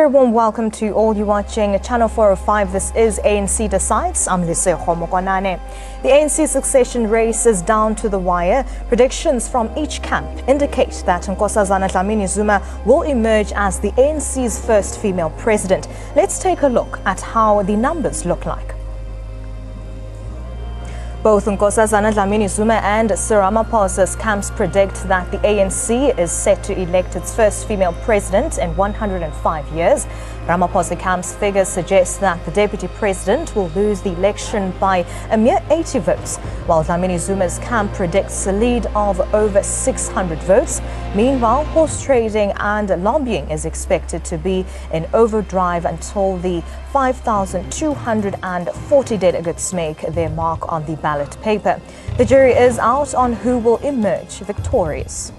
very warm welcome to all you watching Channel 405. This is ANC Decides. I'm Lise Homokwanane. The ANC succession race is down to the wire. Predictions from each camp indicate that Nkosazana Dlamini-Zuma will emerge as the ANC's first female president. Let's take a look at how the numbers look like. Both Nkosazana Dlamini-Zuma and Sir Ramaphosa's camps predict that the ANC is set to elect its first female president in 105 years. Ramaphosa camp's figures suggest that the deputy president will lose the election by a mere 80 votes, while Dlamini-Zuma's camp predicts a lead of over 600 votes. Meanwhile, horse trading and lobbying is expected to be in overdrive until the 5,240 delegates make their mark on the ballot paper. The jury is out on who will emerge victorious.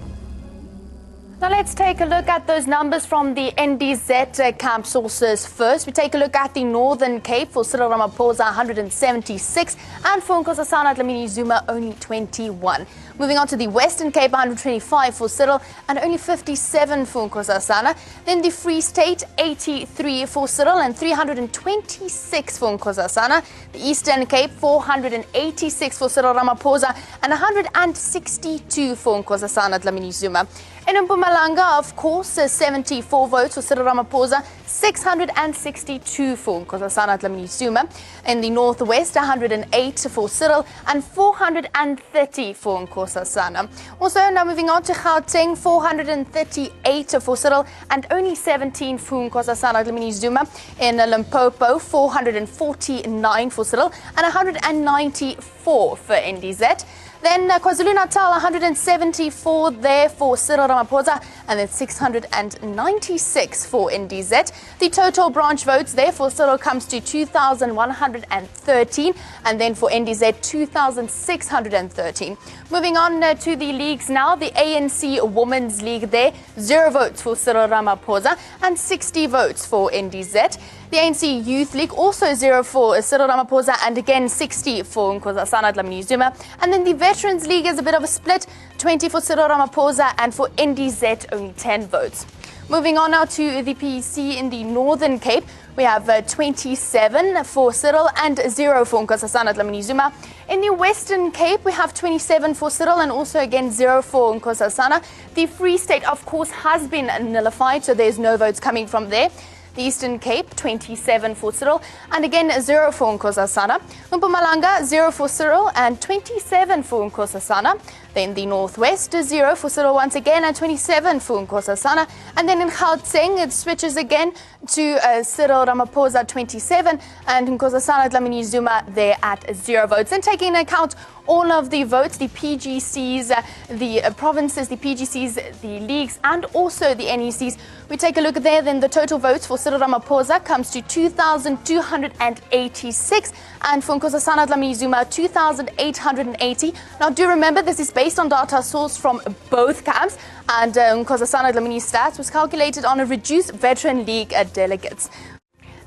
Now let's take a look at those numbers from the NDZ camp sources first. We take a look at the Northern Cape for Cyril Ramaphosa, 176, and for Nkosazana Dlamini-Zuma, only 21. Moving on to the Western Cape, 125 for Cyril and only 57 for Nkosazana. Then the Free State, 83 for Cyril and 326 for Nkosazana. The Eastern Cape, 486 for Cyril Ramaphosa and 162 for Nkosazana Dlamini-Zuma. In Mpumalanga, of course, 74 votes for Cyril Ramaphosa, 662 for Nkosazana Dlamini-Zuma. In the Northwest, 108 for Cyril and 430 for Nkosazana. Also, now moving on to Gauteng, 438 for Cyril and only 17 for Nkosazana Dlamini-Zuma. In Limpopo, 449 for Cyril and 194 for NDZ. Then KwaZulu-Natal, 174 there for Cyril Ramaphosa and then 696 for NDZ. The total branch votes there for Cyril comes to 2,113 and then for NDZ 2,613. Moving on to the leagues now, the ANC Women's League there, 0 votes for Cyril Ramaphosa and 60 votes for NDZ. The ANC Youth League also 0 for Cyril Ramaphosa and again 60 for Nkosazana Dlamini-Zuma. And then the Veterans League is a bit of a split, 20 for Cyril Ramaphosa and for NDZ only 10 votes. Moving on now to the PEC in the Northern Cape, we have 27 for Cyril and 0 for Nkosazana Dlamini-Zuma. In the Western Cape, we have 27 for Cyril and also again 0 for Nkosazana. The Free State, of course, has been nullified, so there's no votes coming from there. The Eastern Cape, 27 for Cyril and again 0 for Nkosazana. Mpumalanga, 0 for Cyril and 27 for Nkosazana. Then the Northwest, 0 for Cyril once again and 27 for Nkosazana. And then in Gauteng, it switches again to Cyril Ramaphosa, 27 and Nkosazana Dlamini-Zuma there at 0 votes. And taking into account all of the votes, the PGCs, the provinces, the PGCs, the leagues and also the NECs, we take a look there, then the total votes for Cyril Ramaphosa comes to 2,286 and for Nkosazana Dlamini-Zuma 2,880. Now do remember, this is based on data sourced from both camps and Nkosazana Dlamini's stats was calculated on a reduced Veteran League delegates.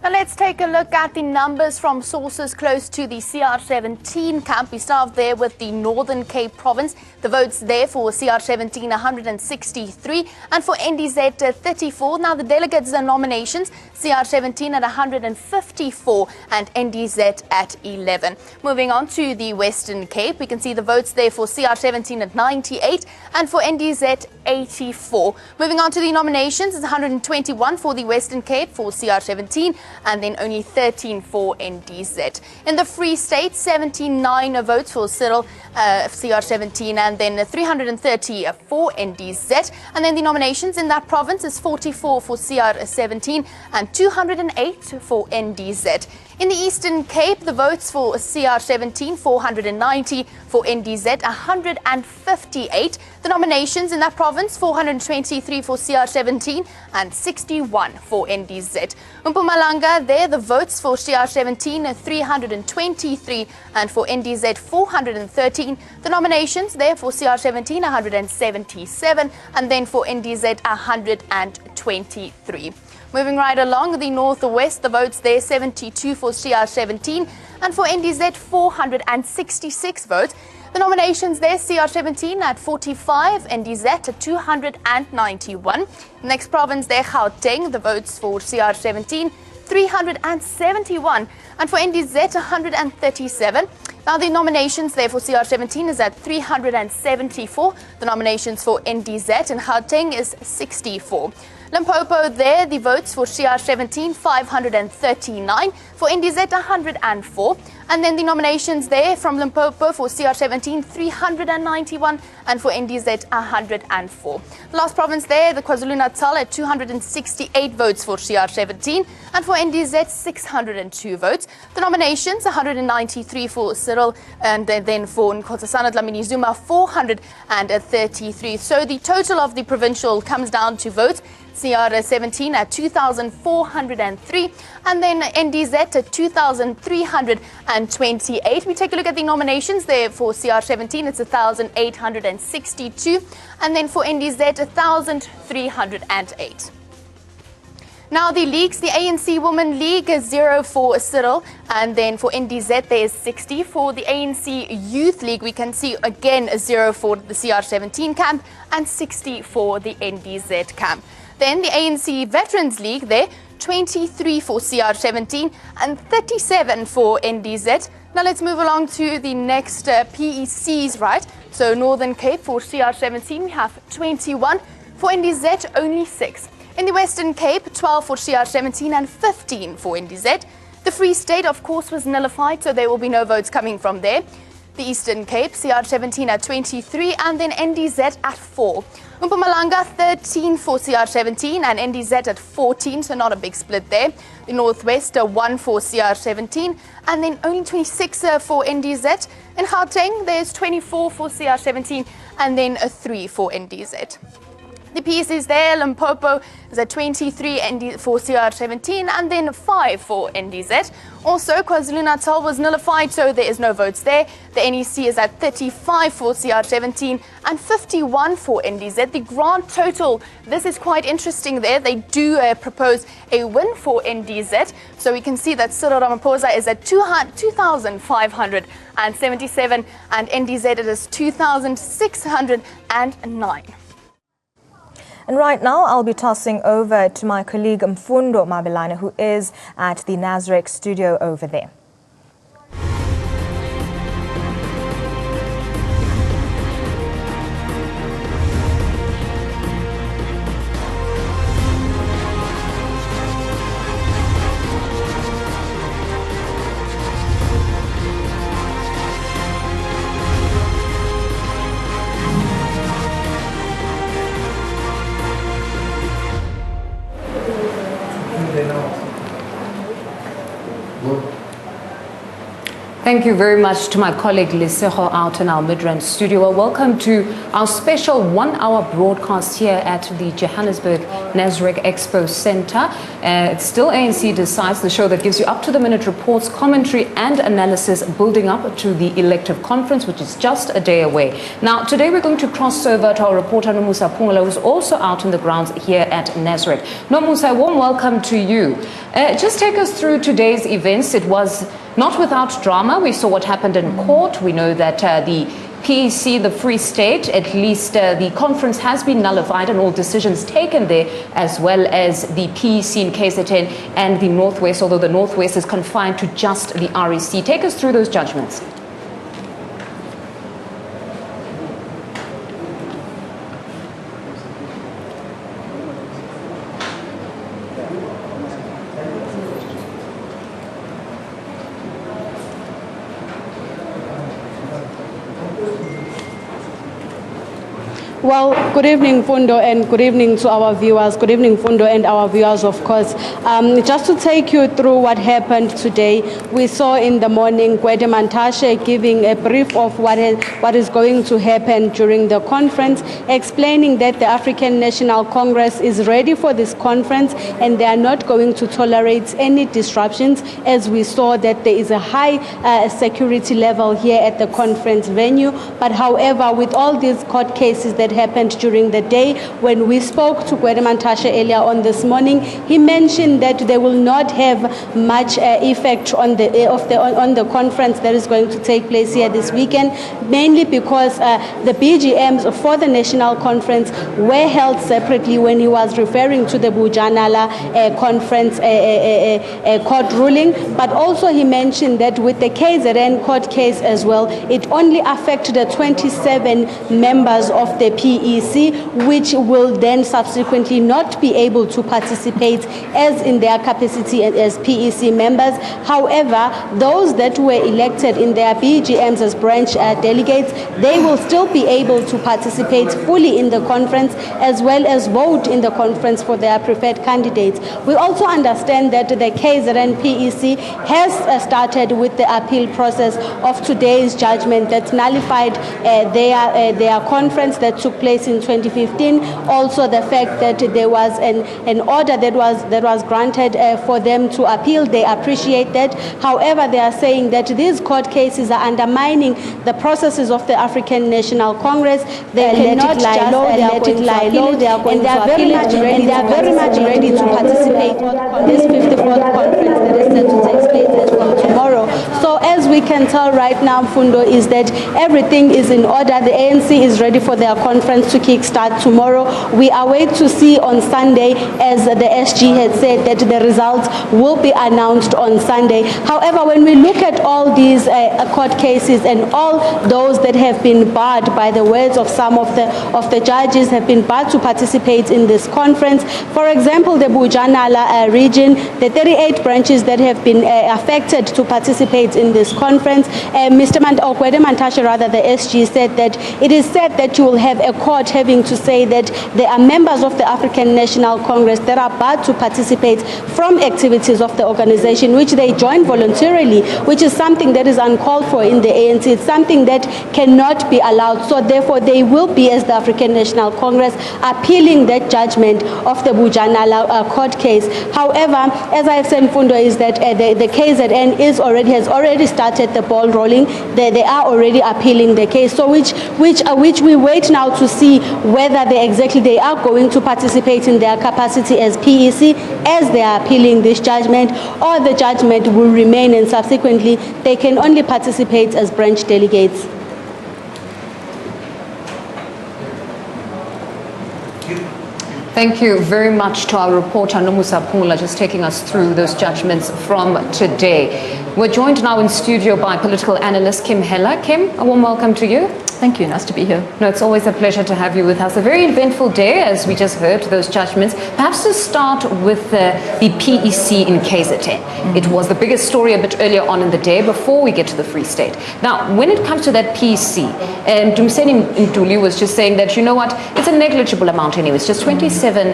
Now let's take a look at the numbers from sources close to the CR17 camp. We start there with the Northern Cape province. The votes there for CR17, 163 and for NDZ 34. Now the delegates and nominations, CR17 at 154 and NDZ at 11. Moving on to the Western Cape, we can see the votes there for CR17 at 98 and for NDZ 84. Moving on to the nominations, it's 121 for the Western Cape for CR17 and then only 13 for NDZ. In the Free State, 79 votes for Cyril, CR17 and then 330 for NDZ. And then the nominations in that province is 44 for CR17 and 208 for NDZ. In the Eastern Cape, the votes for CR17, 490 for NDZ, 158. The nominations in that province, 423 for CR17 and 61 for NDZ. Mpumalanga, there the votes for CR17, 323 and for NDZ, 413. The nominations there for CR17, 177 and then for NDZ, 123. Moving right along the Northwest, the votes there 72 for CR17 and for NDZ 466 votes. The nominations there, CR17 at 45, NDZ at 291. Next province there, Gauteng, the votes for CR17, 371, and for NDZ, 137. Now the nominations there for CR17 is at 374. The nominations for NDZ and Gauteng is 64. Limpopo there, the votes for CR17, 539, for NDZ 104, and then the nominations there from Limpopo for CR17, 391, and for NDZ 104. The last province there, the KwaZulu-Natal at 268 votes for CR17, and for NDZ 602 votes. The nominations 193 for Cyril, and then for Nkosazana Dlamini Zuma 433. So the total of the provincial comes down to votes. CR17 at 2,403, and then NDZ at 2,328. We take a look at the nominations there for CR17, it's 1,862, and then for NDZ, 1,308. Now the leagues, the ANC Women League is 0 for Cyril, and then for NDZ there is 60. For the ANC Youth League, we can see again 0 for the CR17 camp and 60 for the NDZ camp. Then the ANC Veterans League there, 23 for CR17 and 37 for NDZ. Now let's move along to the next PECs, right? So Northern Cape for CR17 we have 21, for NDZ only 6. In the Western Cape, 12 for CR17 and 15 for NDZ. The Free State, of course, was nullified, so there will be no votes coming from there. The Eastern Cape, CR17 at 23 and then NDZ at 4. Mpumalanga 13 for CR17 and NDZ at 14, so not a big split there. The Northwest 1 for CR17 and then only 26 for NDZ. In Gauteng there's 24 for CR17 and then a 3 for NDZ. The piece is there, Limpopo is at 23 for CR17 and then 5 for NDZ. Also, KwaZulu-Natal was nullified, so there is no votes there. The NEC is at 35 for CR17 and 51 for NDZ. The grand total, this is quite interesting there. They do propose a win for NDZ. So we can see that Cyril Ramaphosa is at 2,577 and NDZ it is 2,609. And right now, I'll be tossing over to my colleague Mfundo Mabelane, who is at the Nasrec studio over there. Thank you very much to my colleague Liseho out in our Midrand studio. Well, welcome to our special 1-hour broadcast here at the Johannesburg Nasrec Expo Center. It's still ANC Decides, the show that gives you up-to-the-minute reports, commentary and analysis building up to the elective conference, which is just a day away. Now, today we're going to cross over to our reporter Nomusa Pungala, who's also out on the grounds here at Nasrec. Nomusa, warm welcome to you. Just take us through today's events. It was not without drama. We saw what happened in court. We know that the PEC, the Free State, at least the conference has been nullified and all decisions taken there, as well as the PEC in KZN and the Northwest, although the Northwest is confined to just the REC. Take us through those judgments. Well, good evening, Fundo, and good evening to our viewers. Good evening, Fundo, and our viewers, of course. Just to take you through what happened today, we saw in the morning Gwede Mantashe giving a brief of what is going to happen during the conference, explaining that the African National Congress is ready for this conference and they are not going to tolerate any disruptions, as we saw that there is a high security level here at the conference venue. But however, with all these court cases that that happened during the day. When we spoke to Gwede Mantashe earlier on this morning, he mentioned that they will not have much effect on the conference that is going to take place here this weekend, mainly because the BGMs for the national conference were held separately when he was referring to the Bujanala conference court ruling. But also he mentioned that with the KZN court case as well, it only affected the 27 members of the PEC, which will then subsequently not be able to participate as in their capacity as PEC members. However, those that were elected in their BGMs as branch delegates, they will still be able to participate fully in the conference as well as vote in the conference for their preferred candidates. We also understand that the KZN PEC has started with the appeal process of today's judgment that nullified their conference that took place in 2015. Also the fact that there was an order that was granted for them to appeal, they appreciate that. However, they are saying that these court cases are undermining the processes of the African National Congress. They cannot lie low, they are going to appeal it, and they are very much ready to participate in this 54th conference that is set to take place from tomorrow. So as we can tell right now, Fundo, is that everything is in order. The ANC is ready for their conference to kickstart tomorrow. We await to see on Sunday, as the SG had said, that the results will be announced on Sunday. However, when we look at all these court cases and all those that have been barred, by the words of some of the judges, have been barred to participate in this conference. For example, the Bujanala region, the 38 branches that have been affected to participate in this conference. Mr. Gwede Mantashe, rather, the SG, said that it is said that you will have a court having to say that there are members of the African National Congress that are barred to participate from activities of the organization, which they join voluntarily, which is something that is uncalled for in the ANC. It's something that cannot be allowed. So therefore, they will be, as the African National Congress, appealing that judgment of the Bujanala court case. However, as I have said, Fundo, is that the KZN has already started the ball rolling. They are already appealing the case. So which we wait now to see whether they are going to participate in their capacity as PEC as they are appealing this judgment, or the judgment will remain and subsequently they can only participate as branch delegates. Thank you very much to our reporter, Nomusa Pula, just taking us through those judgments from today. We're joined now in studio by political analyst Kim Heller. Kim, a warm welcome to you. Thank you. Nice to be here. No, it's always a pleasure to have you with us. A very eventful day, as we just heard, those judgments. Perhaps to start with the PEC in KZN. It was the biggest story a bit earlier on in the day before we get to the Free State. Now, when it comes to that PEC, and Dumseni Ntuli was just saying that, you know what, it's a negligible amount anyway. It's just 27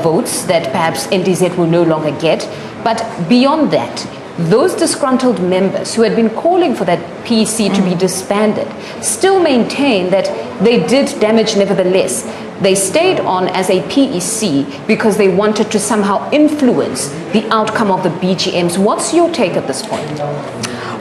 votes that perhaps NDZ will no longer get. But beyond that, those disgruntled members who had been calling for that PEC to be disbanded still maintain that they did damage nevertheless. They stayed on as a PEC because they wanted to somehow influence the outcome of the BGMs. What's your take at this point?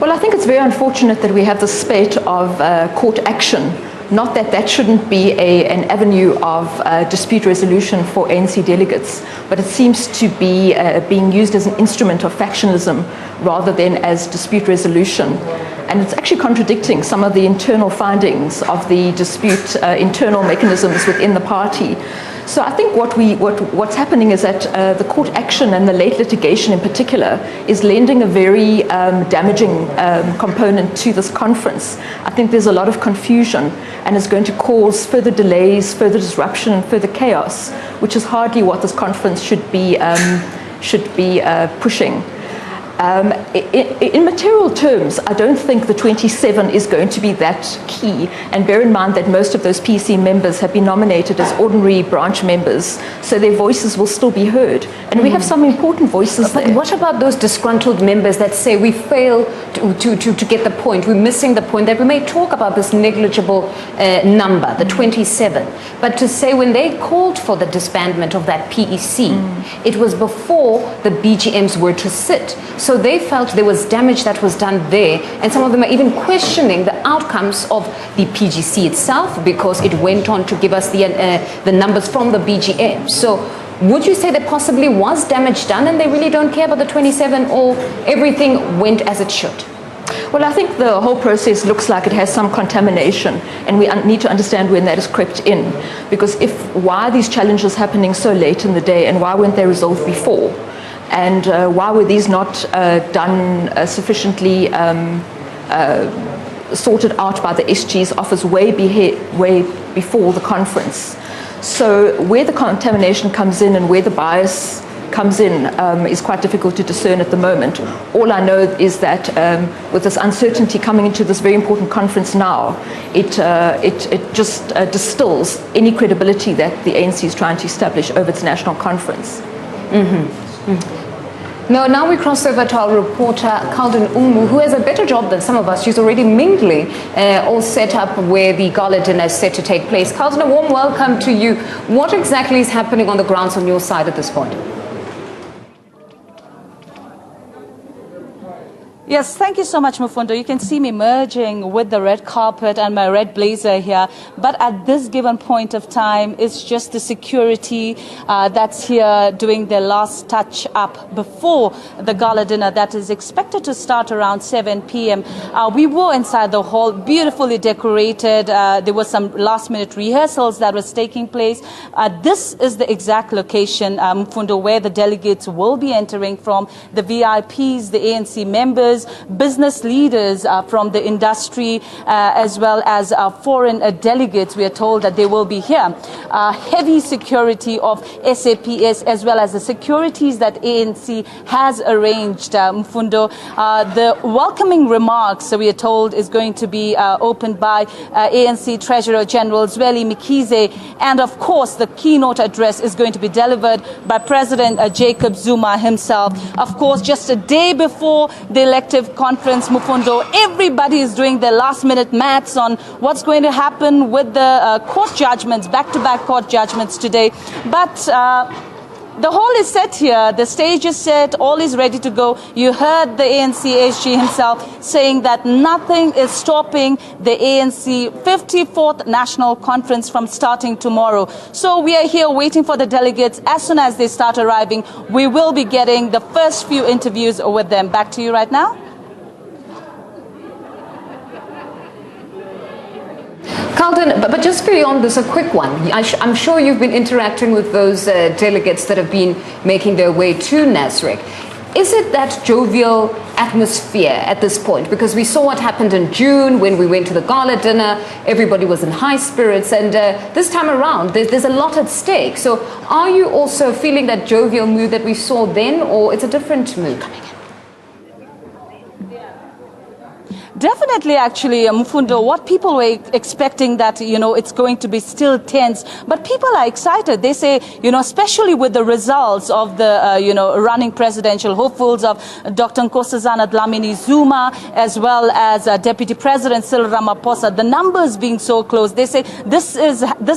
Well, I think it's very unfortunate that we have the spate of court action. Not that that shouldn't be an avenue of dispute resolution for ANC delegates, but it seems to be being used as an instrument of factionalism rather than as dispute resolution. And it's actually contradicting some of the internal findings of the dispute internal mechanisms within the party. So I think what's happening is that the court action and the late litigation in particular is lending a very damaging component to this conference. I think there's a lot of confusion and is going to cause further delays, further disruption, and further chaos, which is hardly what this conference should be pushing. In material terms, I don't think the 27 is going to be that key. And bear in mind that most of those PEC members have been nominated as ordinary branch members, so their voices will still be heard. And we have some important voices there. But what about those disgruntled members that say we fail to get the point, we're missing the point, that we may talk about this negligible number, the 27, but to say when they called for the disbandment of that PEC, it was before the BGMs were to sit. So so they felt there was damage that was done there, and some of them are even questioning the outcomes of the PGC itself, because it went on to give us the numbers from the BGM. So would you say there possibly was damage done and they really don't care about the 27, or everything went as it should? Well, I think the whole process looks like it has some contamination, and we need to understand when that has crept in. Because why are these challenges happening so late in the day, and why weren't they resolved before? And why were these not done sufficiently sorted out by the SG's office way before the conference? So where the contamination comes in and where the bias comes in is quite difficult to discern at the moment. All I know is that with this uncertainty coming into this very important conference now, it just distills any credibility that the ANC is trying to establish over its national conference. Now we cross over to our reporter, Calden Umu, who has a better job than some of us. She's already mingling, all set up where the gala dinner is set to take place. Calden, a warm welcome to you. What exactly is happening on the grounds on your side at this point? Yes, thank you so much, Mufundo. You can see me merging with the red carpet and my red blazer here. But at this given point of time, it's just the security that's here doing their last touch up before the gala dinner that is expected to start around 7 p.m. We were inside the hall, beautifully decorated. There were some last-minute rehearsals that was taking place. This is the exact location, Mufundo, where the delegates will be entering from. The VIPs, the ANC members, business leaders from the industry, as well as foreign delegates. We are told that they will be here. Heavy security of SAPS, as well as the securities that ANC has arranged, Mfundo. The welcoming remarks, we are told, is going to be opened by ANC Treasurer General Zweli Mkhize, and of course the keynote address is going to be delivered by President Jacob Zuma himself. Of course, just a day before the elective conference, Mufundo, everybody is doing their last-minute maths on what's going to happen with the court judgments, back-to-back court judgments today. But the hall is set here, the stage is set, all is ready to go. You heard the ANC SG himself saying that nothing is stopping the ANC 54th National Conference from starting tomorrow. So we are here waiting for the delegates. As soon as they start arriving, we will be getting the first few interviews with them. Back to you right now. Calden, but just beyond this, a quick one. I'm sure you've been interacting with those delegates that have been making their way to Nasrec. Is it that jovial atmosphere at this point? Because we saw what happened in June when we went to the gala dinner. Everybody was in high spirits, and this time around there's a lot at stake. So are you also feeling that jovial mood that we saw then, or it's a different mood? Definitely, actually, Mufundo, what people were expecting that, it's going to be still tense. But people are excited. They say, especially with the results of the, running presidential hopefuls of Dr. Nkosazana Dlamini Zuma, as well as Deputy President Cyril Ramaphosa, the numbers being so close. They say this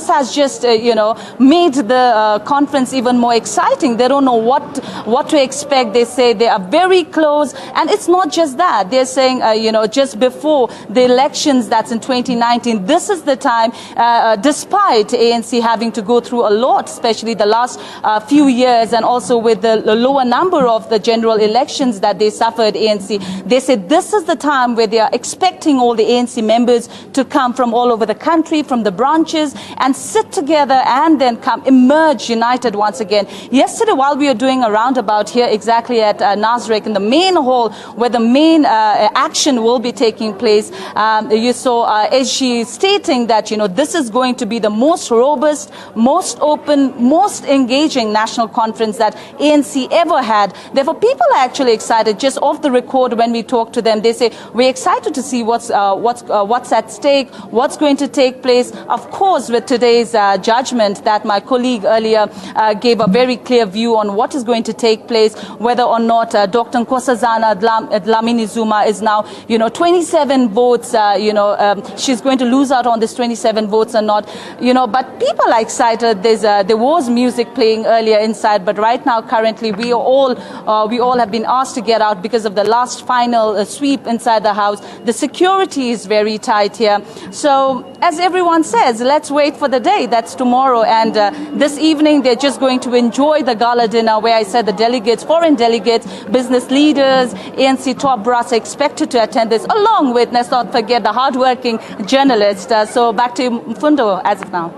has just, made the conference even more exciting. They don't know what to expect. They say they are very close. And it's not just that. They're saying, just before the elections that's in 2019, this is the time, despite ANC having to go through a lot, especially the last few years, and also with the lower number of the general elections that they suffered, ANC, they said this is the time where they are expecting all the ANC members to come from all over the country, from the branches, and sit together and then emerge united once again. Yesterday, while we were doing a roundabout here exactly at Nasrec in the main hall, where the main action will be taking place, you saw SG stating that, this is going to be the most robust, most open, most engaging national conference that ANC ever had. Therefore, people are actually excited. Just off the record, when we talk to them, they say, we're excited to see what's at stake, what's going to take place. Of course, with today's judgment that my colleague earlier gave a very clear view on what is going to take place, whether or not Dr. Nkosazana Dlamini Zuma is now, 20 27 votes, she's going to lose out on this 27 votes or not, but people are excited. There was music playing earlier inside, but right now, currently, we all have been asked to get out because of the last final sweep inside the house. The security is very tight here. So, as everyone says, let's wait for the day. That's tomorrow. And this evening, they're just going to enjoy the gala dinner where I said the delegates, foreign delegates, business leaders, ANC top brass are expected to attend this, along with, let's not forget, the hardworking journalists. So back to Mfundo as of now.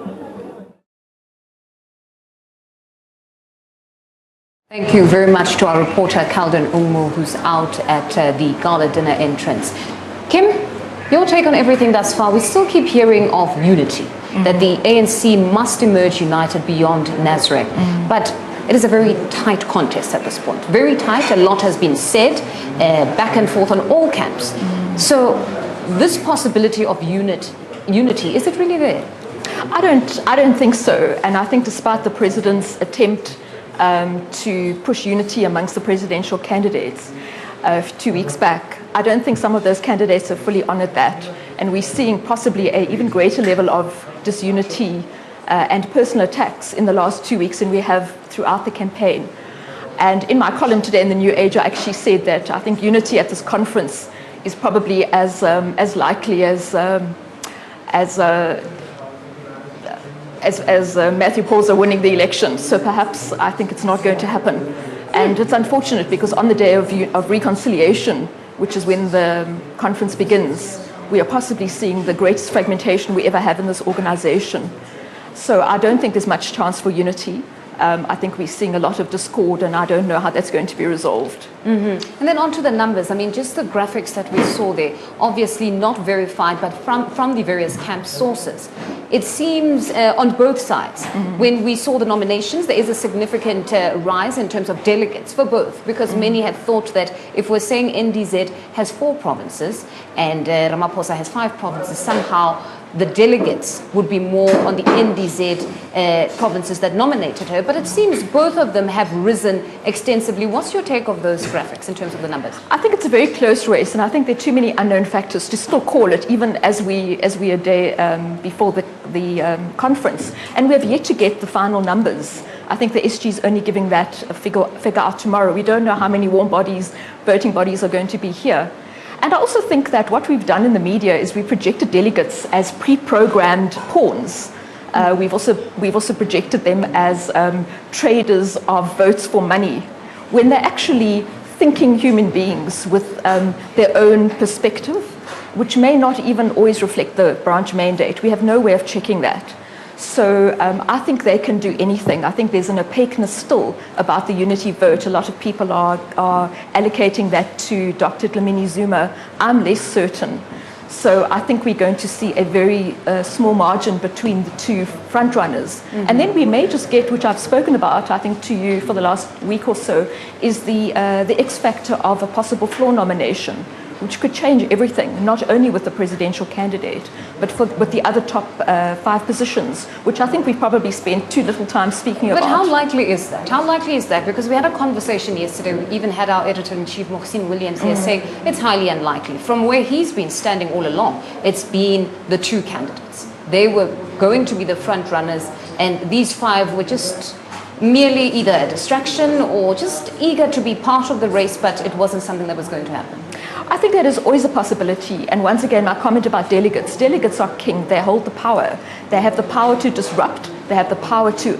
Thank you very much to our reporter, Calden Umu, who's out at the gala dinner entrance. Kim, your take on everything thus far. We still keep hearing of unity, that the ANC must emerge united beyond Nasrec. But it is a very tight contest at this point. Very tight. A lot has been said, back and forth on all camps. So this possibility of unity, is it really there? I don't think so. And I think despite the president's attempt to push unity amongst the presidential candidates 2 weeks back, I don't think some of those candidates have fully honored that. And we're seeing possibly an even greater level of disunity and personal attacks in the last 2 weeks than we have throughout the campaign. And in my column today in the New Age, I actually said that I think unity at this conference is probably as likely as Matthew Pauser winning the election. So perhaps I think it's not going to happen. And it's unfortunate because on the day of reconciliation, which is when the conference begins, we are possibly seeing the greatest fragmentation we ever have in this organization. So I don't think there's much chance for unity. I think we're seeing a lot of discord, and I don't know how that's going to be resolved. And then on to the numbers. I mean, just the graphics that we saw there, obviously not verified, but from the various camp sources. It seems on both sides. When we saw the nominations, there is a significant rise in terms of delegates for both, because many had thought that if we're saying NDZ has 4 provinces and Ramaphosa has 5 provinces, somehow the delegates would be more on the NDZ provinces that nominated her. But it seems both of them have risen extensively. What's your take of those graphics in terms of the numbers? I think it's a very close race, and I think there are too many unknown factors to still call it, even as we a day before the conference. And we have yet to get the final numbers. I think the SG is only giving that figure out tomorrow. We don't know how many warm bodies, voting bodies are going to be here. And I also think that what we've done in the media is we projected delegates as pre-programmed pawns. We've also projected them as traders of votes for money, when they're actually thinking human beings with their own perspective, which may not even always reflect the branch mandate. We have no way of checking that. So I think they can do anything. I think there's an opaqueness still about the unity vote. A lot of people are allocating that to Dr. Dlamini Zuma. I'm less certain. So I think we're going to see a very small margin between the two frontrunners. And then we may just get, which I've spoken about, I think, to you for the last week or so, is the X factor of a possible floor nomination, which could change everything, not only with the presidential candidate, but with the other top 5 positions, which I think we probably spent too little time speaking about. But how likely is that? How likely is that? Because we had a conversation yesterday, we even had our editor-in-chief, Mohsin Williams, here saying it's highly unlikely. From where he's been standing all along, it's been the 2 candidates. They were going to be the front runners, and these 5 were just merely either a distraction or just eager to be part of the race, but it wasn't something that was going to happen. I think that is always a possibility. And once again, my comment about delegates. Delegates are king. They hold the power. They have the power to disrupt. They have the power to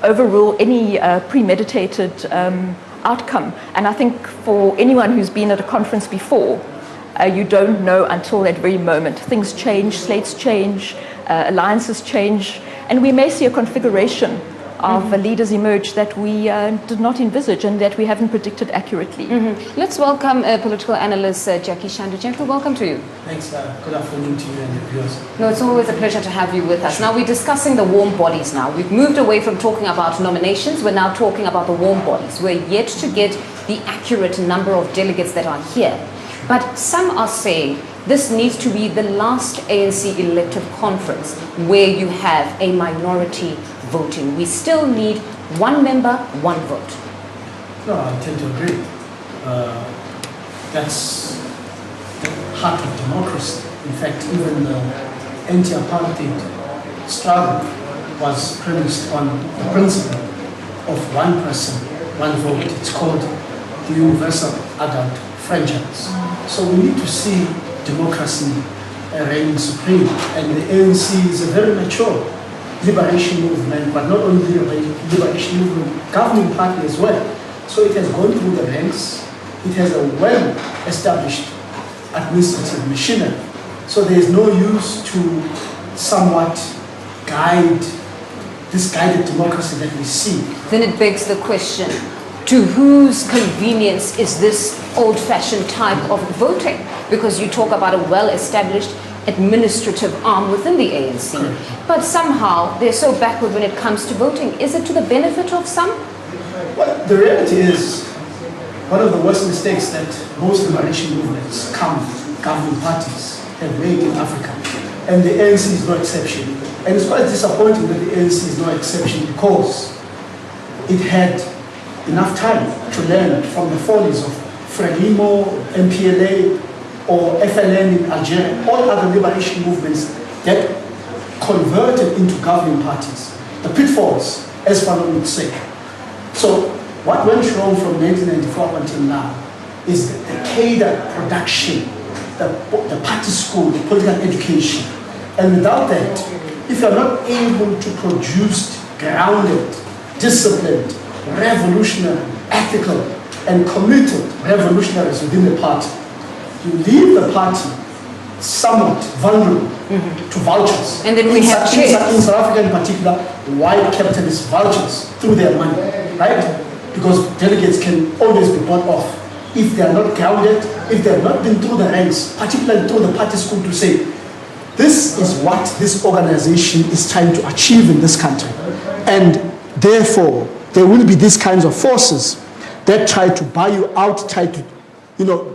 overrule any premeditated outcome. And I think for anyone who's been at a conference before, you don't know until that very moment. Things change, slates change, alliances change, and we may see a configuration of leaders emerge that we did not envisage and that we haven't predicted accurately. Let's welcome political analyst Jackie Shandu. Jackie, welcome to you. Thanks. Good afternoon to you and your viewers. No, it's always a pleasure to have you with us. Now, we're discussing the warm bodies now. We've moved away from talking about nominations. We're now talking about the warm bodies. We're yet to get the accurate number of delegates that are here. But some are saying this needs to be the last ANC elective conference where you have a minority voting. We still need 1 member, 1 vote. No, I tend to agree. That's the heart of democracy. In fact, even the anti-apartheid struggle was premised on the principle of one person, one vote. It's called the universal adult franchise. So we need to see democracy reigning supreme. And the ANC is a very mature liberation movement, but not only liberation movement, governing party as well. So it has gone through the ranks. It has a well-established administrative machinery. So there is no use to somewhat guide this guided democracy that we see. Then it begs the question, to whose convenience is this old-fashioned type of voting? Because you talk about a well-established administrative arm within the ANC, but somehow they're so backward when it comes to voting. Is it to the benefit of some? Well, the reality is, one of the worst mistakes that most liberation movements, governing parties, have made in Africa, and the ANC is no exception. And it's quite disappointing that the ANC is no exception because it had enough time to learn from the follies of Frelimo, MPLA, or FLN in Algeria, all other liberation movements that converted into governing parties. The pitfalls, as Fanon would say. So what went wrong from 1994 up until now is the cadre production, the party school, the political education. And without that, if you're not able to produce grounded, disciplined, revolutionary, ethical, and committed revolutionaries within the party, you leave the party somewhat vulnerable to vultures. And then we have in South Africa in particular, white capitalist vultures through their money, right? Because delegates can always be bought off if they are not grounded, if they have not been through the ranks, particularly through the party school, to say, this is what this organization is trying to achieve in this country. And therefore, there will be these kinds of forces that try to buy you out, try to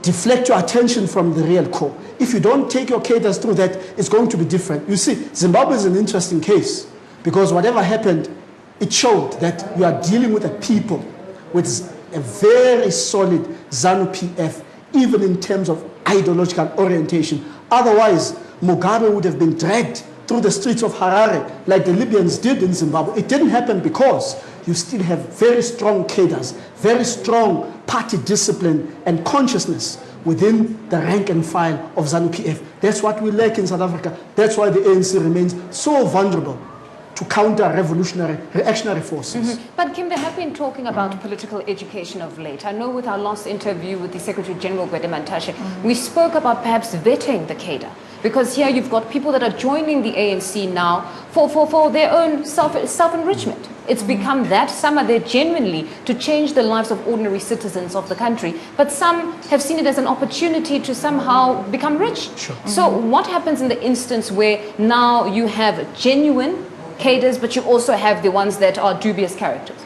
deflect your attention from the real core. If you don't take your cadres through that, it's going to be different. You see, Zimbabwe is an interesting case because whatever happened, it showed that we are dealing with a people with a very solid ZANU-PF, even in terms of ideological orientation. Otherwise, Mugabe would have been dragged through the streets of Harare like the Libyans did in Zimbabwe. It didn't happen because you still have very strong cadres, very strong party discipline and consciousness within the rank and file of ZANU-PF. That's what we lack in South Africa. That's why the ANC remains so vulnerable to counter-revolutionary, reactionary forces. But Kim, there have been talking about political education of late. I know with our last interview with the Secretary General, Gwede Mantashe, we spoke about perhaps vetting the cadre. Because here you've got people that are joining the ANC now for their own self-enrichment. It's become that. Some are there genuinely to change the lives of ordinary citizens of the country. But some have seen it as an opportunity to somehow become rich. Sure. So what happens in the instance where now you have genuine cadres, but you also have the ones that are dubious characters?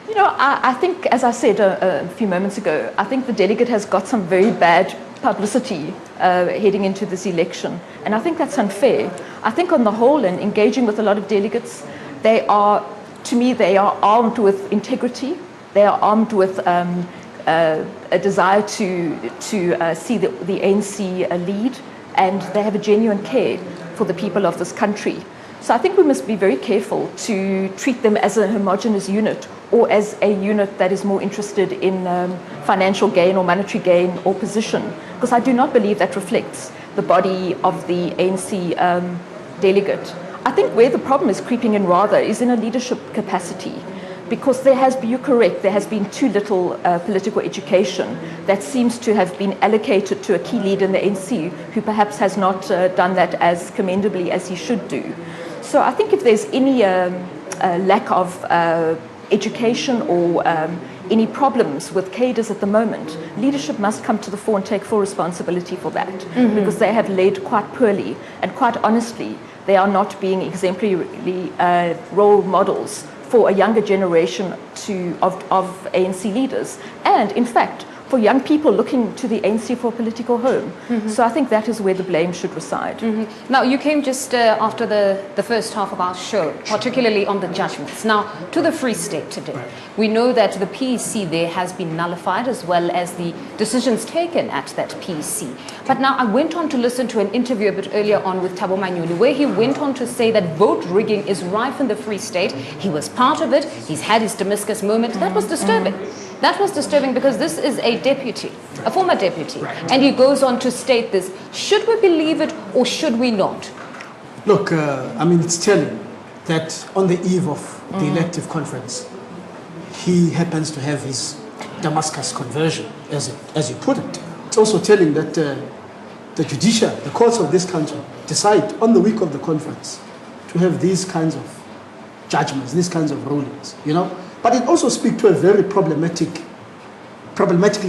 You know, I think, as I said a few moments ago, I think the delegate has got some very bad publicity heading into this election. And I think that's unfair. I think on the whole, and engaging with a lot of delegates, they are, to me, they are armed with integrity. They are armed with a desire to see the ANC lead, and they have a genuine care for the people of this country. So I think we must be very careful to treat them as a homogeneous unit or as a unit that is more interested in financial gain or monetary gain or position, because I do not believe that reflects the body of the ANC delegate. I think where the problem is creeping in rather is in a leadership capacity, because there has been, you're correct, there has been too little political education that seems to have been allocated to a key leader in the ANC who perhaps has not done that as commendably as he should do. So I think if there's any lack of education or any problems with cadres at the moment, leadership must come to the fore and take full responsibility for that, because they have led quite poorly, and quite honestly, they are not being exemplary role models for a younger generation of ANC leaders, and in fact, for young people looking to the ANC for a political home. So I think that is where the blame should reside. Now, you came just after the first half of our show, particularly on the judgments. Now, to the Free State today. We know that the PEC there has been nullified, as well as the decisions taken at that PEC. But now I went on to listen to an interview a bit earlier on with Thabo Manyoni, where he went on to say that vote rigging is rife in the Free State. He was part of it. He's had his Damascus moment. That was disturbing. That was disturbing because this is a deputy, a former deputy. And he goes on to state this. Should we believe it or should we not? Look, I mean, it's telling that on the eve of the elective conference, he happens to have his Damascus conversion, as you put it. It's also telling that the judicial, the courts of this country, decide on the week of the conference to have these kinds of judgments, these kinds of rulings, you know. But it also speaks to a very problematically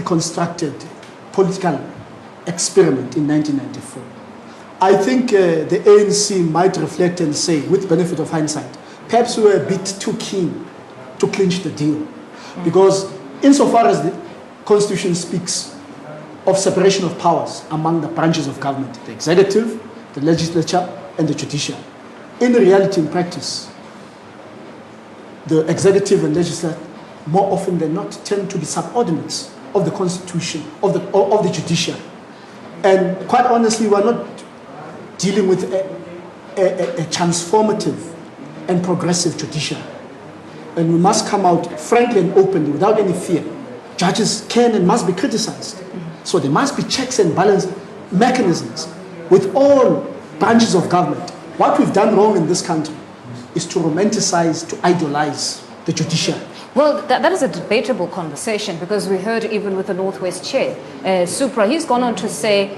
constructed political experiment in 1994. I think the ANC might reflect and say, with benefit of hindsight, perhaps we were a bit too keen to clinch the deal. Because insofar as the Constitution speaks of separation of powers among the branches of government, the executive, the legislature, and the judicial, in reality, in practice, the executive and legislature, more often than not, tend to be subordinates of the Constitution, of the judiciary. And quite honestly, we're not dealing with a transformative and progressive judiciary. And we must come out frankly and openly, without any fear. Judges can and must be criticized. So there must be checks and balance mechanisms with all branches of government. What we've done wrong in this country is to romanticize, to idolize the judiciary. Well, that is a debatable conversation, because we heard even with the Northwest Chair, Supra, he's gone on to say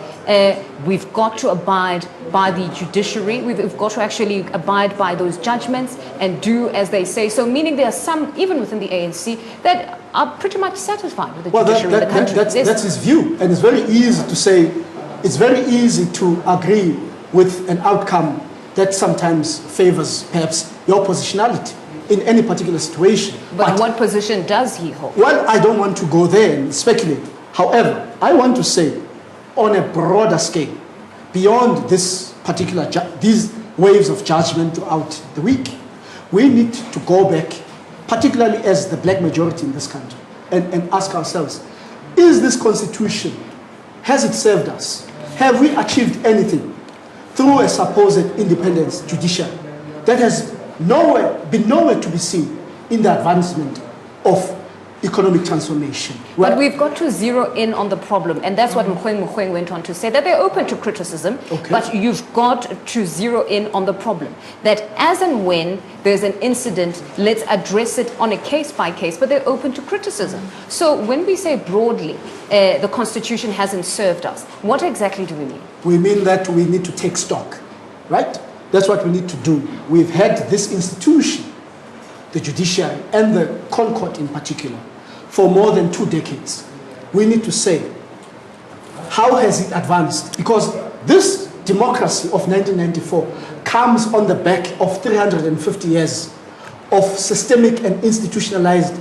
we've got to abide by the judiciary, we've got to actually abide by those judgments and do as they say. So meaning there are some, even within the ANC, that are pretty much satisfied with the judiciary in the country. That's his view, and it's very easy to say, it's very easy to agree with an outcome that sometimes favors perhaps your positionality in any particular situation. But what position does he hold? Well, I don't want to go there and speculate. However, I want to say, on a broader scale, beyond this particular these waves of judgment throughout the week, we need to go back, particularly as the black majority in this country, and ask ourselves, is this constitution, has it served us? Have we achieved anything through a supposed independence judiciary that has been nowhere to be seen in the advancement of economic transformation? But we've got to zero in on the problem, and that's what Mkhweng went on to say, that they're open to criticism, but you've got to zero in on the problem. That as and when there's an incident, let's address it on a case by case, but they're open to criticism. So when we say broadly, the Constitution hasn't served us, what exactly do we mean? We mean that we need to take stock, right? That's what we need to do. We've had this institution, the judiciary and the Concord in particular, for more than 2 decades. We need to say, how has it advanced? Because this democracy of 1994 comes on the back of 350 years of systemic and institutionalized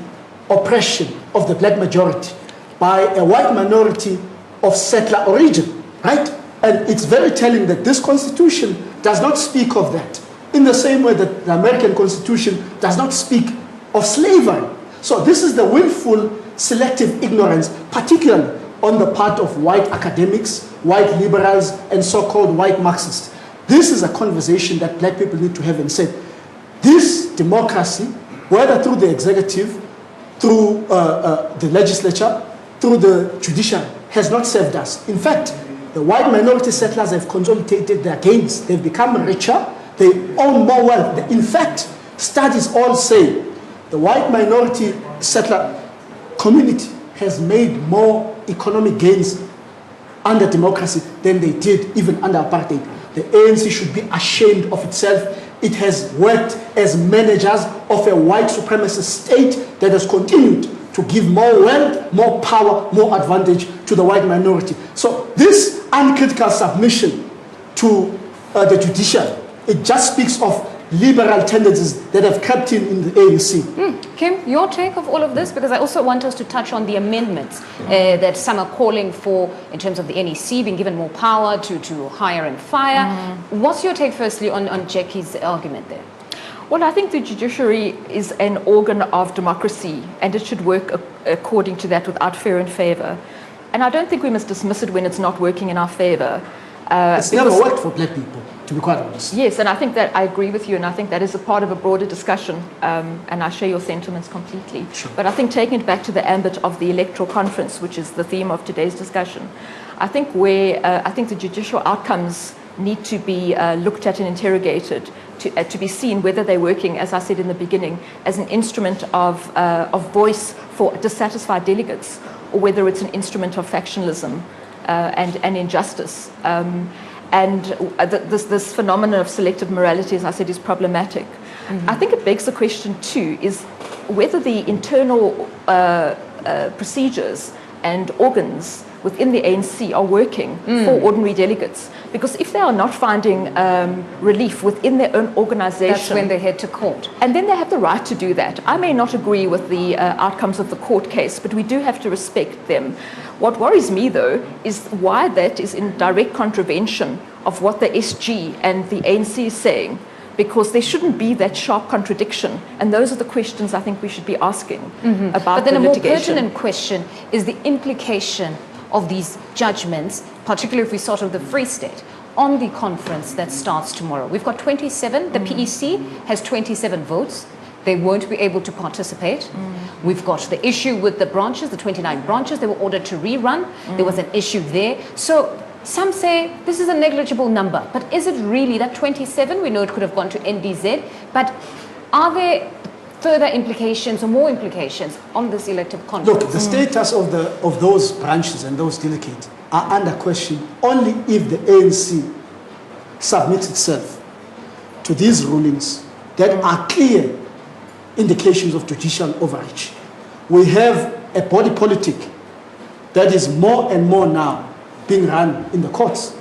oppression of the black majority by a white minority of settler origin, right? And it's very telling that this constitution does not speak of that, in the same way that the American Constitution does not speak of slavery. So this is the willful selective ignorance, particularly on the part of white academics, white liberals, and so-called white Marxists. This is a conversation that black people need to have and say, this democracy, whether through the executive, through the legislature, through the judiciary, has not served us. In fact, the white minority settlers have consolidated their gains. They've become richer. They own more wealth. In fact, studies all say the white minority settler community has made more economic gains under democracy than they did even under apartheid. The ANC should be ashamed of itself. It has worked as managers of a white supremacist state that has continued to give more wealth, more power, more advantage to the white minority. So this uncritical submission to the judiciary, it just speaks of liberal tendencies that have crept in the ANC. Kim, your take of all of this? Because I also want us to touch on the amendments that some are calling for in terms of the NEC being given more power to hire and fire. What's your take firstly on Jackie's argument there? Well, I think the judiciary is an organ of democracy and it should work according to that without fear and favour. And I don't think we must dismiss it when it's not working in our favour. It's never worked for black people, to be quite honest. Yes, and I think that I agree with you, and I think that is a part of a broader discussion, and I share your sentiments completely. Sure. But I think taking it back to the ambit of the electoral conference, which is the theme of today's discussion, I think the judicial outcomes need to be looked at and interrogated to be seen whether they're working, as I said in the beginning, as an instrument of voice for dissatisfied delegates, or whether it's an instrument of factionalism and injustice. This phenomenon of selective morality, as I said, is problematic. I think it begs the question too, is whether the internal procedures and organs within the ANC are working for ordinary delegates. Because if they are not finding relief within their own organisation... That's when they head to court. And then they have the right to do that. I may not agree with the outcomes of the court case, but we do have to respect them. What worries me, though, is why that is in direct contravention of what the SG and the ANC is saying, because there shouldn't be that sharp contradiction. And those are the questions I think we should be asking about But then the a more litigation. pertinent question is the implication of these judgments, particularly if we start with the Free State, on the conference that starts tomorrow. We've got 27, the PEC has 27 votes. They won't be able to participate. We've got the issue with the branches, the 29 branches, they were ordered to rerun. There was an issue there. So some say this is a negligible number, but is it really that 27? We know it could have gone to NDZ, but are there further implications or more implications on this elective conference? Look, the status of those branches and those delegates are under question only if the ANC submits itself to these rulings that are clear indications of judicial overreach. We have a body politic that is more and more now being run in the courts,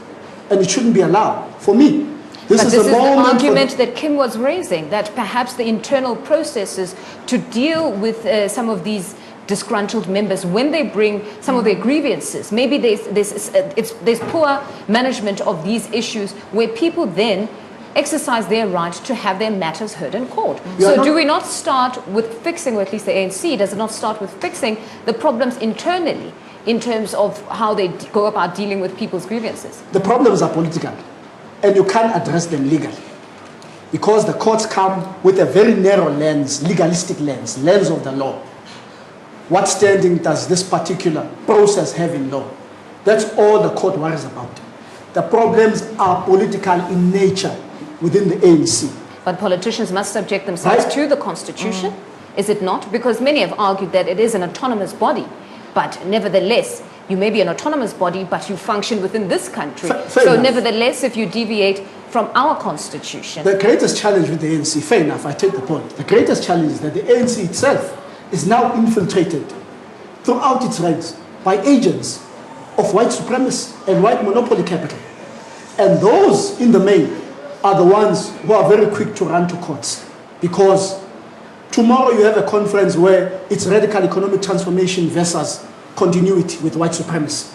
and it shouldn't be allowed. For me, this is the argument that Kim was raising, that perhaps the internal processes to deal with some of these disgruntled members when they bring some of their grievances, maybe there's poor management of these issues where people then exercise their right to have their matters heard in court. So do we not start with fixing, or at least the ANC, does it not start with fixing the problems internally in terms of how they go about dealing with people's grievances? The problems are political, and you can't address them legally, because the courts come with a very narrow lens, legalistic lens of the law. What standing does this particular process have in law? That's all the court worries about. The problems are political in nature within the ANC. But politicians must subject themselves to the Constitution, is it not? Because many have argued that it is an autonomous body, but nevertheless, you may be an autonomous body, but you function within this country. So nevertheless, if you deviate from our Constitution... The greatest challenge with the ANC, fair enough, I take the point. The greatest challenge is that the ANC itself is now infiltrated throughout its ranks by agents of white supremacy and white monopoly capital. And those, in the main, are the ones who are very quick to run to courts. Because tomorrow you have a conference where it's radical economic transformation versus continuity with white supremacy.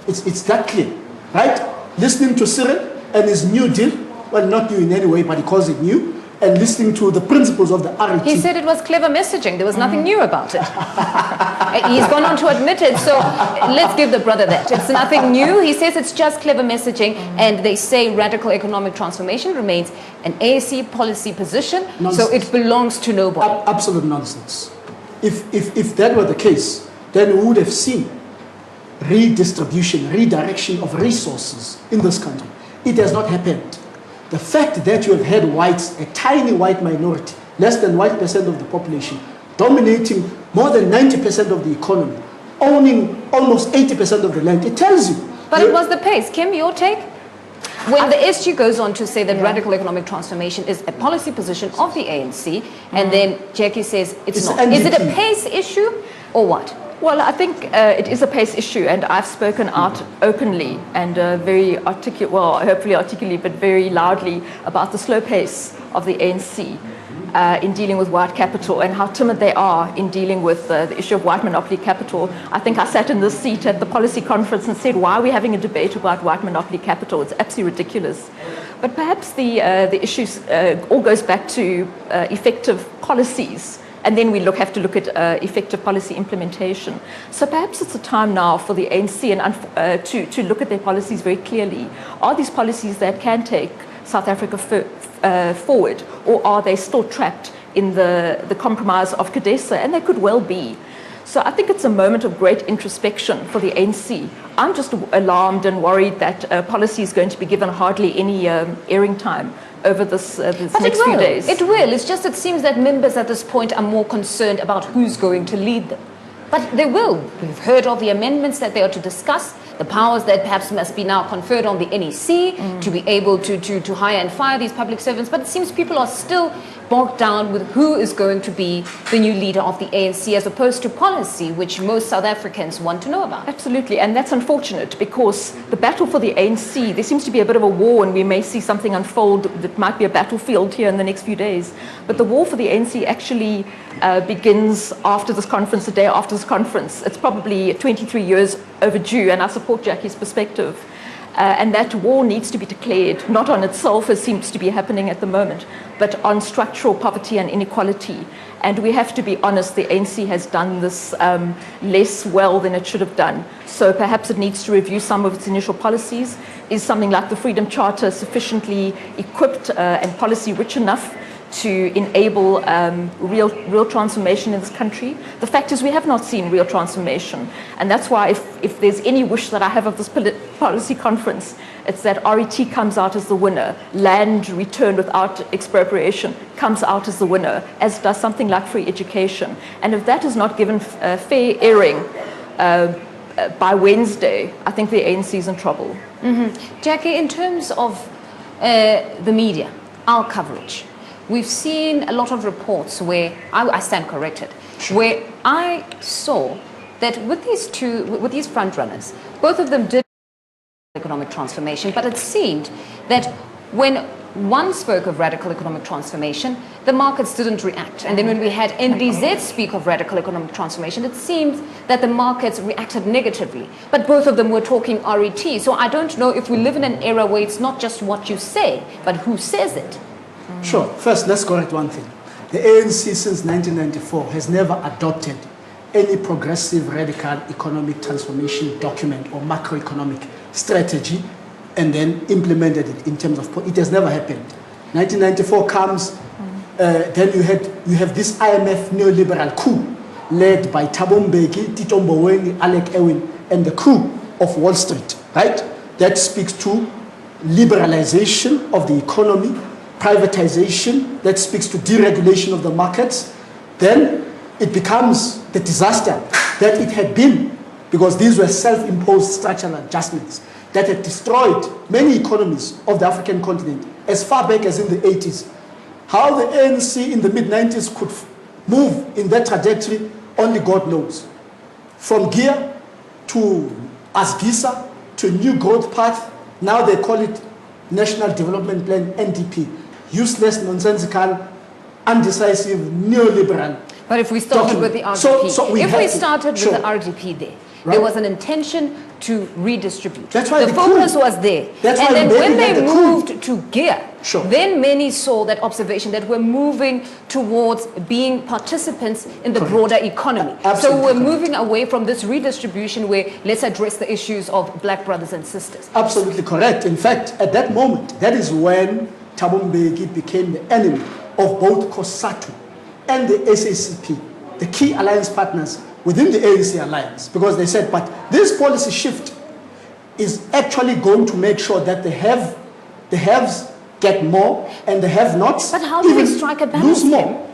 It's that clear, right? Listening to Cyril and his New Deal, well, not new in any way, but he calls it new, and listening to the principles of the RET. He said it was clever messaging. There was nothing new about it. He's gone on to admit it, so let's give the brother that. It's nothing new. He says it's just clever messaging, and they say radical economic transformation remains an ANC policy position, so it belongs to nobody. Absolute nonsense. If that were the case, then we would have seen redistribution, redirection of resources in this country. It has not happened. The fact that you have had whites, a tiny white minority, less than 1% of the population, dominating more than 90% of the economy, owning almost 80% of the land, it tells you. But it was the pace. Kim, your take? When the SG goes on to say that radical economic transformation is a policy position of the ANC, and then Jackie says it's not. Is it a pace issue or what? Well, I think it is a pace issue, and I've spoken out openly and very articulate, well, hopefully articulately, but very loudly about the slow pace of the ANC in dealing with white capital and how timid they are in dealing with the issue of white monopoly capital. I think I sat in this seat at the policy conference and said, why are we having a debate about white monopoly capital? It's absolutely ridiculous. But perhaps the issues all goes back to effective policies. And then we have to look at effective policy implementation. So perhaps it's a time now for the ANC to look at their policies very clearly. Are these policies that can take South Africa forward, or are they still trapped in the compromise of CODESA? And they could well be. So I think it's a moment of great introspection for the ANC. I'm just alarmed and worried that policy is going to be given hardly any airing time over this next few days. It will. It's just it seems that members at this point are more concerned about who's going to lead them. But they will. We've heard of the amendments that they are to discuss, the powers that perhaps must be now conferred on the NEC to be able to hire and fire these public servants. But it seems people are still bogged down with who is going to be the new leader of the ANC as opposed to policy, which most South Africans want to know about. Absolutely, and that's unfortunate because the battle for the ANC, there seems to be a bit of a war, and we may see something unfold that might be a battlefield here in the next few days. But the war for the ANC actually begins after this conference, the day after this conference. It's probably 23 years overdue, and I support Jackie's perspective. And that war needs to be declared, not on itself, as seems to be happening at the moment, but on structural poverty and inequality. And we have to be honest, the ANC has done this less well than it should have done. So perhaps it needs to review some of its initial policies. Is something like the Freedom Charter sufficiently equipped and policy rich enough to enable real transformation in this country? The fact is we have not seen real transformation. And that's why if there's any wish that I have of this policy conference, it's that RET comes out as the winner. Land return without expropriation comes out as the winner, as does something like free education. And if that is not given fair airing by Wednesday, I think the ANC is in trouble. Jackie, in terms of the media, our coverage, we've seen a lot of reports where, I stand corrected, where I saw that with these front runners, both of them did economic transformation, but it seemed that when one spoke of radical economic transformation, the markets didn't react. And then when we had NDZ speak of radical economic transformation, it seemed that the markets reacted negatively. But both of them were talking RET. So I don't know if we live in an era where it's not just what you say, but who says it. Sure. First, let's correct one thing. The ANC since 1994 has never adopted any progressive radical economic transformation document or macroeconomic strategy and then implemented it in terms of, it has never happened. 1994 comes, then you have this IMF neoliberal coup led by Thabo Mbeki, Tito Mboweni, Alec Ewing, and the crew of Wall Street, right? That speaks to liberalization of the economy, privatization, that speaks to deregulation of the markets. Then it becomes the disaster that it had been, because these were self-imposed structural adjustments that had destroyed many economies of the African continent as far back as in the 80s. How the ANC in the mid-90s could move in that trajectory, only God knows. From GEAR to ASGISA to a new growth path, now they call it National Development Plan, NDP. Useless, nonsensical, undecisive, neoliberal. But if we started with the RDP, if we started with the RDP there was an intention to redistribute. That's why the focus was there. That's and then when they moved coup. to GEAR, then many saw that observation that we're moving towards being participants in the broader economy. So we're moving away from this redistribution where let's address the issues of black brothers and sisters. Absolutely correct. In fact, at that moment, that is when Thabo Mbeki became the enemy of both COSATU and the SACP, the key alliance partners within the ANC alliance, because they said, but this policy shift is actually going to make sure that the haves get more and the have-nots but how do we strike a balance, lose more.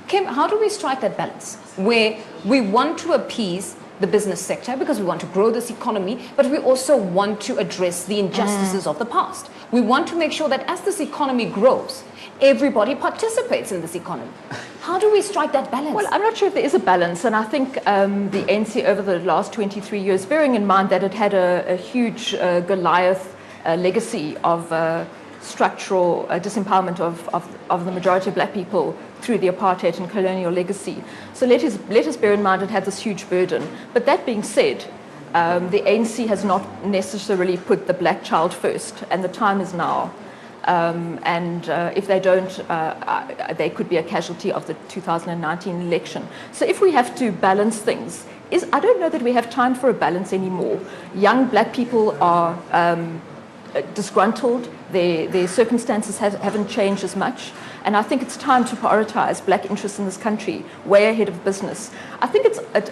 Kim, how do we strike that balance where we want to appease the business sector because we want to grow this economy, but we also want to address the injustices of the past? We want to make sure that as this economy grows, everybody participates in this economy. How do we strike that balance? Well, I'm not sure if there is a balance, and I think the ANC over the last 23 years, bearing in mind that it had a huge Goliath legacy of structural disempowerment of the majority of black people through the apartheid and colonial legacy. So let us bear in mind it had this huge burden. But that being said, the ANC has not necessarily put the black child first, and the time is now. If they don't, they could be a casualty of the 2019 election. So if we have to balance things, I don't know that we have time for a balance anymore. Young black people are disgruntled. Their circumstances haven't changed as much. And I think it's time to prioritize black interests in this country way ahead of business. I think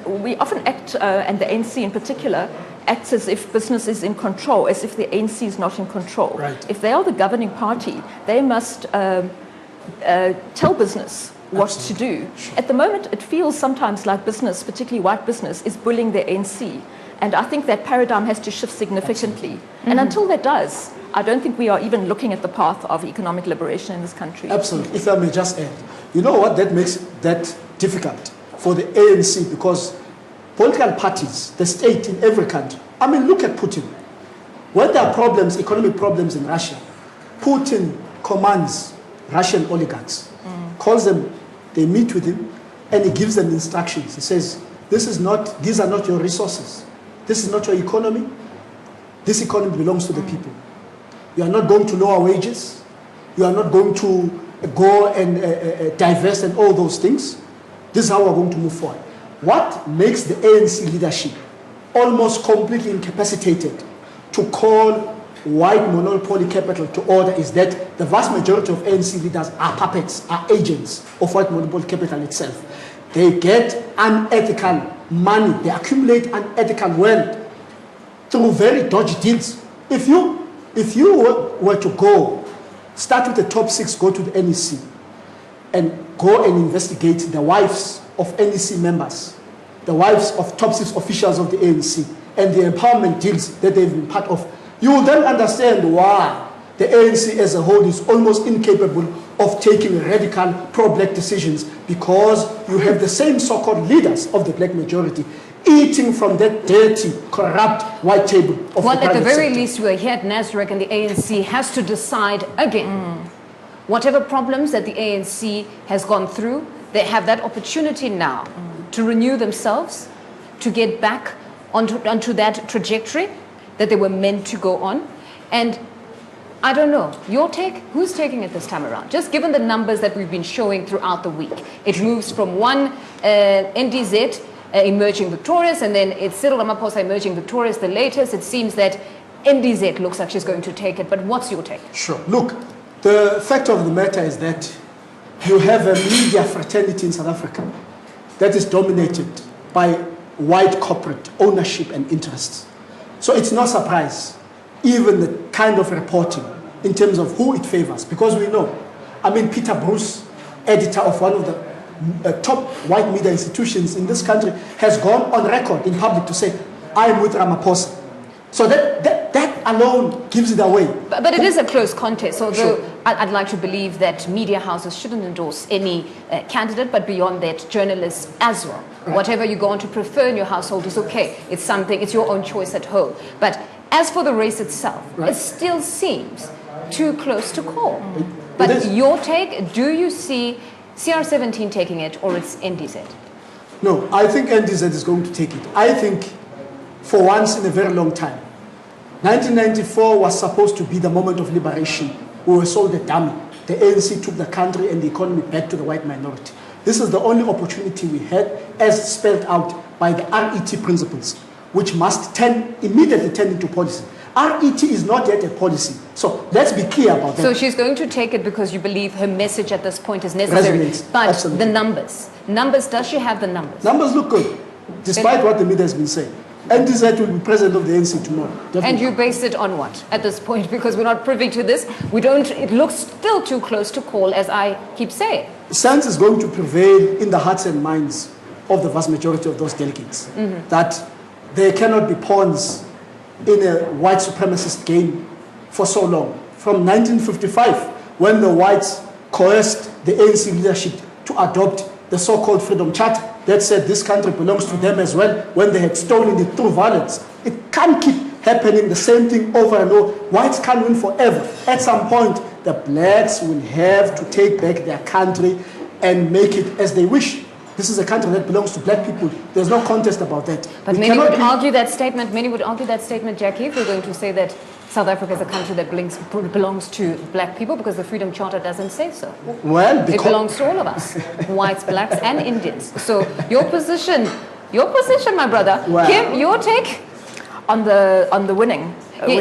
we often act, and the ANC in particular, acts as if business is in control, as if the ANC is not in control. Right. If they are the governing party, they must tell business what to do. At the moment, it feels sometimes like business, particularly white business, is bullying the ANC. And I think that paradigm has to shift significantly. And until that does, I don't think we are even looking at the path of economic liberation in this country. Absolutely. If I may just add, you know what, that makes that difficult for the ANC, because political parties, the state in every country, I mean, look at Putin. When there are problems, economic problems in Russia, Putin commands Russian oligarchs, calls them, they meet with him, and he gives them instructions. He says, these are not your resources. This is not your economy. This economy belongs to the people. You are not going to lower wages. You are not going to go and divest and all those things. This is how we're going to move forward. What makes the ANC leadership almost completely incapacitated to call white monopoly capital to order is that the vast majority of ANC leaders are puppets, are agents of white monopoly capital itself. They get unethical money, they accumulate unethical wealth through very dodgy deals. If you were to go, start with the top 6, go to the NEC, and go and investigate the wives of NEC members, the wives of top 6 officials of the ANC, and the empowerment deals that they've been part of, you will then understand why the ANC as a whole is almost incapable of taking radical pro-black decisions, because you have the same so-called leaders of the black majority eating from that dirty, corrupt white table of well, the at the very sector. least, we're here at Nasrec, and the ANC has to decide again. Whatever problems that the ANC has gone through, they have that opportunity now to renew themselves, to get back onto that trajectory that they were meant to go on. And I don't know, your take? Who's taking it this time around? Just given the numbers that we've been showing throughout the week. It moves from one NDZ emerging victorious, and then it's Cyril Ramaphosa emerging victorious. The latest, it seems that NDZ looks like she's going to take it. But what's your take? Sure. Look, the fact of the matter is that you have a media fraternity in South Africa that is dominated by white corporate ownership and interests. So it's no surprise, even the kind of reporting in terms of who it favors, because we know, I mean, Peter Bruce, editor of one of the top white media institutions in this country, has gone on record in public to say, I'm with Ramaphosa. So that alone gives it away. But it is a close contest, although Sure. I'd like to believe that media houses shouldn't endorse any candidate, but beyond that, journalists as well. Right. Whatever you're going to prefer in your household is okay. It's your own choice at home. But as for the race itself, Right. it still seems too close to call. It But is. your take, do you see CR17 taking it, or it's NDZ? No, I think NDZ is going to take it. I think for once in a very long time, 1994 was supposed to be the moment of liberation. We were sold a dummy. The ANC took the country and the economy back to the white minority. This is the only opportunity we had, as spelled out by the RET principles, which must immediately turn into policy. RET is not yet a policy. So let's be clear about that. So she's going to take it because you believe her message at this point is necessary. Resonates. But Absolutely. the numbers, does she have the numbers? Numbers look good, despite what the media has been saying. NDZ will be president of the ANC tomorrow. Definitely. And you base it on what at this point? Because we're not privy to this. It looks still too close to call, as I keep saying. Sense is going to prevail in the hearts and minds of the vast majority of those delegates. That there cannot be pawns in a white supremacist game for so long. From 1955, when the whites coerced the ANC leadership to adopt the so-called Freedom Charter that said this country belongs to them as well when they had stolen it through violence. It can't keep happening, the same thing over and over. Whites can't win forever. At some point, the blacks will have to take back their country and make it as they wish. This is a country that belongs to black people. There's no contest about that. But many would argue that statement, Jackie, if we're going to say that South Africa is a country that belongs to black people, because the Freedom Charter doesn't say so. Well, it belongs to all of us, whites, blacks, and Indians. So your position, my brother. Well, Kim, your take on the winning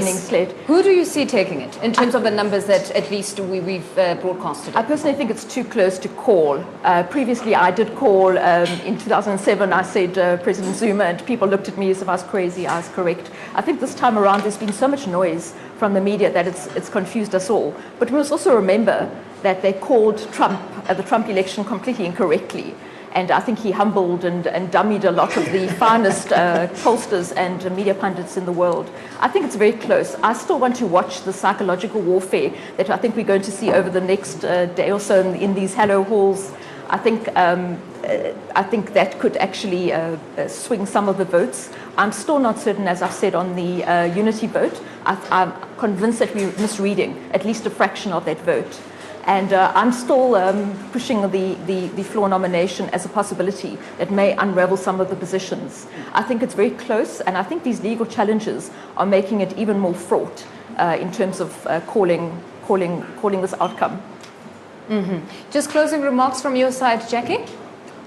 slate. Who do you see taking it in terms of the numbers that at least we've broadcasted? I personally think it's too close to call. Previously, I did call in 2007. I said President Zuma, and people looked at me as if I was crazy. I was correct. I think this time around, there's been so much noise from the media that it's confused us all. But we must also remember that they called the Trump election completely incorrectly. And I think he humbled and dummied a lot of the finest pollsters and media pundits in the world. I think it's very close. I still want to watch the psychological warfare that I think we're going to see over the next day or so in these Hello halls. I think that could actually swing some of the votes. I'm still not certain, as I've said, on the unity vote. I'm convinced that we're misreading at least a fraction of that vote. And I'm still pushing the floor nomination as a possibility that may unravel some of the positions. I think it's very close, and I think these legal challenges are making it even more fraught in terms of calling this outcome. Mm-hmm. Just closing remarks from your side, Jackie?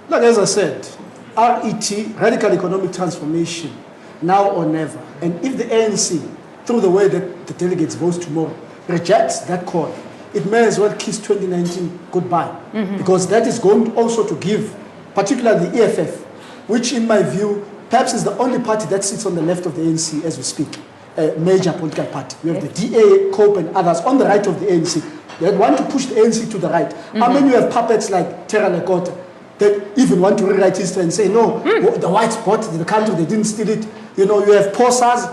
Look, as I said, RET, Radical Economic Transformation, now or never. And if the ANC, through the way that the delegates vote tomorrow, rejects that call, it may as well kiss 2019 goodbye. Mm-hmm. Because that is going also to give, particularly the EFF, which in my view, perhaps is the only party that sits on the left of the ANC as we speak, a major political party. We have the DA, COPE and others on the right of the ANC. They want to push the ANC to the right. Mm-hmm. How many you have puppets like Terra Lekota that even want to rewrite history and say, no, the whites bought the country, they didn't steal it. You know, you have Posas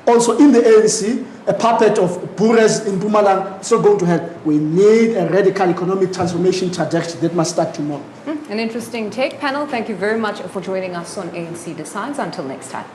also in the ANC, a puppet of Bures in Mpumalanga, so going to help. We need a radical economic transformation trajectory that must start tomorrow. An interesting take. Panel, thank you very much for joining us on ANC Decides. Until next time.